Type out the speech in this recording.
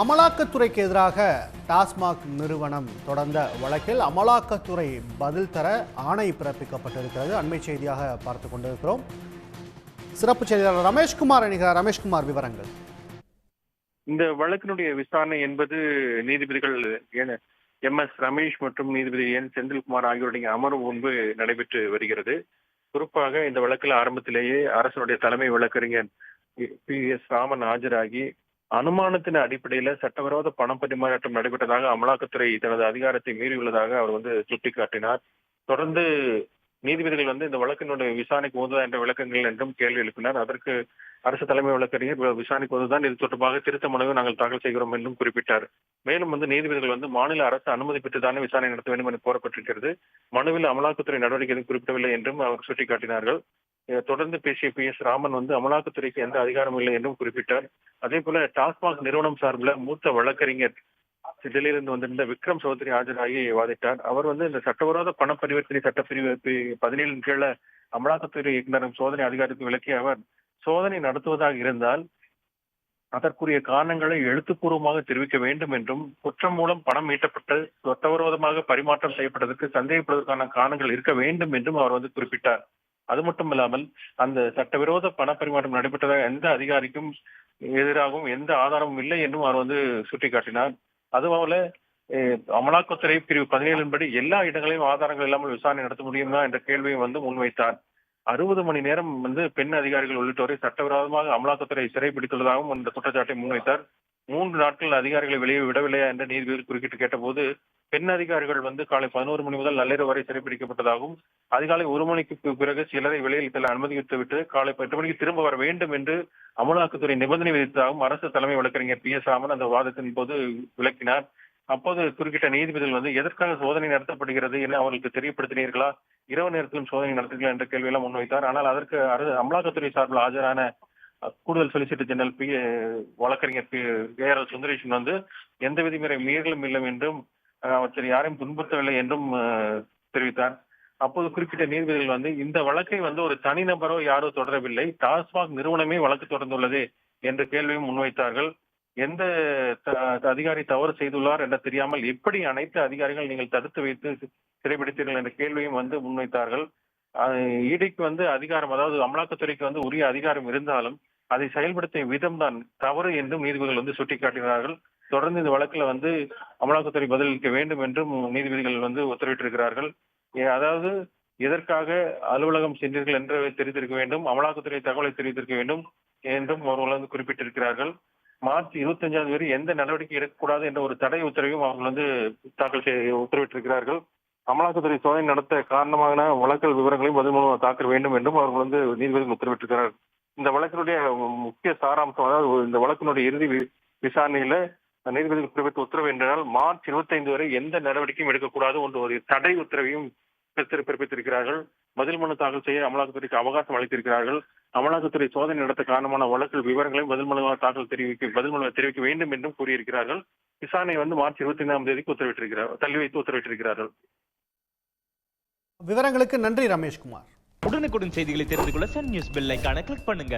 அமலாக்கத்துறைக்கு எதிராக டாஸ்மாக் நிறுவனம் தொடர்ந்த வழக்கில் அமலாக்கத்துறை பதில் தர ஆணை பிறப்பிக்கப்பட்டிருக்கிறது. அண்மை செய்தியாக பார்த்துக் கொண்டிருக்கிறோம். சிறப்பு செய்தியாளர் ரமேஷ்குமார் இணைகிறார். ரமேஷ்குமார், விவரங்கள். இந்த வழக்கினுடைய விசாரணை என்பது நீதிபதிகள் MS ரமேஷ் மற்றும் நீதிபதி N செந்தில்குமார் ஆகியோருடைய அமர்வு முன்பு நடைபெற்று வருகிறது. குறிப்பாக இந்த வழக்கில் ஆரம்பத்திலேயே அரசனுடைய தலைமை வழக்கறிஞர் PS ராமன் ஆஜராகி அனுமானத்தின் அடிப்படையில சட்டவிரோத பணம் பரிமாற்றம் நடைபெற்றதாக அமலாக்கத்துறை தனது அதிகாரத்தை மீறியுள்ளதாக அவர் சுட்டிக்காட்டினார். தொடர்ந்து நீதிபதிகள் இந்த வழக்கினுடைய விசாரணைக்கு உதவா என்ற விளக்கங்கள் என்றும் கேள்வி எழுப்பினார். அதற்கு அரசு தலைமை வழக்கறிஞர் விசாரணைக்கு உதவுதான் இது தொடர்பாக திருத்த மனுவை நாங்கள் தாக்கல் செய்கிறோம் என்றும் குறிப்பிட்டார். மேலும் நீதிபதிகள் மாநில அரசு அனுமதி பெற்றுதானே விசாரணை நடத்த வேண்டும் என்று கோரப்பட்டிருக்கிறது. மனுவில் அமலாக்கத்துறை நடவடிக்கை எதுவும் குறிப்பிடவில்லை என்றும் அவர் சுட்டிக்காட்டினார்கள். தொடர்ந்து பேசிய PS ராமன் அமலாக்கத்துறைக்கு எந்த அதிகாரமும் இல்லை என்றும் குறிப்பிட்டார். அதே போல டாஸ்மாக் நிறுவனம் சார்பில் மூத்த வழக்கறிஞர் டெல்லியிலிருந்து வந்திருந்த விக்ரம் சௌத்ரி ஆஜராகி வாதிட்டார். அவர் இந்த சட்டவிரோத பண பரிவர்த்தனை சட்டப்பிரிவு 17 கீழே அமலாக்கத்துறை இயக்குநரும் சோதனை அதிகாரத்தை விளக்கிய அவர், சோதனை நடத்துவதாக இருந்தால் அதற்குரிய காரணங்களை எழுத்துப்பூர்வமாக தெரிவிக்க வேண்டும் என்றும், குற்றம் மூலம் பணம் மீட்டப்பட்டு சட்டவிரோதமாக பரிமாற்றம் செய்யப்பட்டதற்கு சந்தேகப்படுவதற்கான காரணங்கள் இருக்க வேண்டும் என்றும் அவர் குறிப்பிட்டார். அது மட்டும் இல்லாமல் அந்த சட்டவிரோத பண பரிமாற்றம் நடைபெற்றதாக எந்த அதிகாரிக்கும் எதிராகவும் எந்த ஆதாரமும் இல்லை என்றும் அவர் சுட்டிக்காட்டினார். அதுபோல அமலாக்கத்துறை பிரிவு 17 படி எல்லா இடங்களையும் ஆதாரங்கள் இல்லாமல் விசாரணை நடத்த முடியுமா என்ற கேள்வியை முன்வைத்தார். 60 மணி நேரம் பெண் அதிகாரிகள் உள்ளிட்டோரை சட்டவிரோதமாக அமலாக்கத்துறை சிறைப்பிடித்துள்ளதாகவும் அந்த குற்றச்சாட்டை முன்வைத்தார். 3 நாட்கள் அதிகாரிகளை வெளியே விடவில்லையா என்ற நீதிபதி குறுக்கிட்டு கேட்டபோது, பெண் அதிகாரிகள் காலை 11 மணி முதல் நள்ளிரவு வரை சிறைப்பிடிக்கப்பட்டதாகவும், அதிகாலை 1 மணிக்கு பிறகு சிலரை வெளியில் செல்ல அனுமதித்துவிட்டு காலை 8 மணிக்கு திரும்ப வர வேண்டும் என்று அமலாக்கத்துறை நிபந்தனை விதித்ததாகவும் அரசு தலைமை வழக்கறிஞர் PS ராமன் அந்த வாதத்தின் போது விளக்கினார். அப்போது குறுக்கிட்ட நீதிபதிகள் எதற்காக சோதனை நடத்தப்படுகிறது என அவர்களுக்கு தெரியப்படுத்தினீர்களா, இரவு நேரத்திலும் சோதனை நடத்துகிறீர்களா என்ற கேள்வியெல்லாம் முன்வைத்தார். ஆனால் அதற்கு அமலாக்கத்துறை சார்பில் ஆஜரான கூடுதல் சொலிசிட்டர் ஜெனரல் வழக்கறிஞர் KRL சுந்தரேஷன் எந்த விதிமுறை மீறலும் இல்லை என்றும் அவர் யாரையும் துன்புறுத்தவில்லை என்றும் தெரிவித்தார். அப்போது குறிப்பிட்ட நீதிபதிகள் இந்த வழக்கை ஒரு தனிநபரோ யாரோ தொடரவில்லை, டாஸ்மாக் நிறுவனமே வழக்கு தொடர்ந்துள்ளது என்ற கேள்வியும் முன்வைத்தார்கள். எந்த அதிகாரி தவறு செய்துள்ளார் என்ற தெரியாமல் எப்படி அனைத்து அதிகாரிகள் நீங்கள் தடுத்து வைத்து சிறைப்பிடித்தீர்கள் என்ற கேள்வியும் முன்வைத்தார்கள். ஈடிக்கு அதிகாரம், அதாவது அமலாக்கத்துறைக்கு உரிய அதிகாரம் இருந்தாலும் அதை செயல்படுத்திய விதம் தான் தவறு என்றும் நீதிபதிகள் சுட்டிக்காட்டினார்கள். தொடர்ந்து இந்த வழக்குல அமலாக்கத்துறை பதிலளிக்க வேண்டும் என்றும் நீதிபதிகள் உத்தரவிட்டிருக்கிறார்கள். அதாவது எதற்காக அலுவலகம் சென்றீர்கள் என்று தெரிவித்திருக்க வேண்டும், அமலாக்கத்துறை தகவலை தெரிவித்திருக்க வேண்டும் என்றும் அவர்கள் குறிப்பிட்டிருக்கிறார்கள். மார்ச் 25 வரை எந்த நடவடிக்கை எடுக்கக்கூடாது என்ற ஒரு தடை உத்தரவையும் அவர்கள் தாக்கல் செய்ய உத்தரவிட்டிருக்கிறார்கள். அமலாக்கத்துறை சோதனை நடத்த காரணமான வழக்கல் விவரங்களையும் பதில் மூலம் தாக்கல் வேண்டும் என்றும் அவர்கள் நீதிபதிகள் உத்தரவிட்டிருக்கிறார்கள். இந்த வழக்கினுடைய முக்கிய சாராம்சம், அதாவது இந்த வழக்கினுடைய இறுதி விசாரணையில நீதிபதிகள் பிறப்பித்த உத்தரவு என்றால் மார்ச் 25 வரை எந்த நடவடிக்கையும் எடுக்கக்கூடாது என்ற ஒரு தடை உத்தரவையும் பிறப்பித்திருக்கிறார்கள். பதில் மனு தாக்கல் செய்ய அமலாக்கத்துறைக்கு அவகாசம் அளித்திருக்கிறார்கள். அமலாக்கத்துறை சோதனை நடத்த காரணமான வழக்கு விவரங்களையும் பதில் மனுவாக பதில் மனுவை தெரிவிக்க வேண்டும் என்றும் கூறியிருக்கிறார்கள். விசாரணை மார்ச் 25ஆம் தேதிக்கு தள்ளி வைத்து உத்தரவிட்டிருக்கிறார்கள். விவரங்களுக்கு நன்றி ரமேஷ்குமார். உடனுக்குடன் செய்திகளை தெரிந்து கொள்ள சன் நியூஸ் பெல் ஐகானை கிளிக் பண்ணுங்க.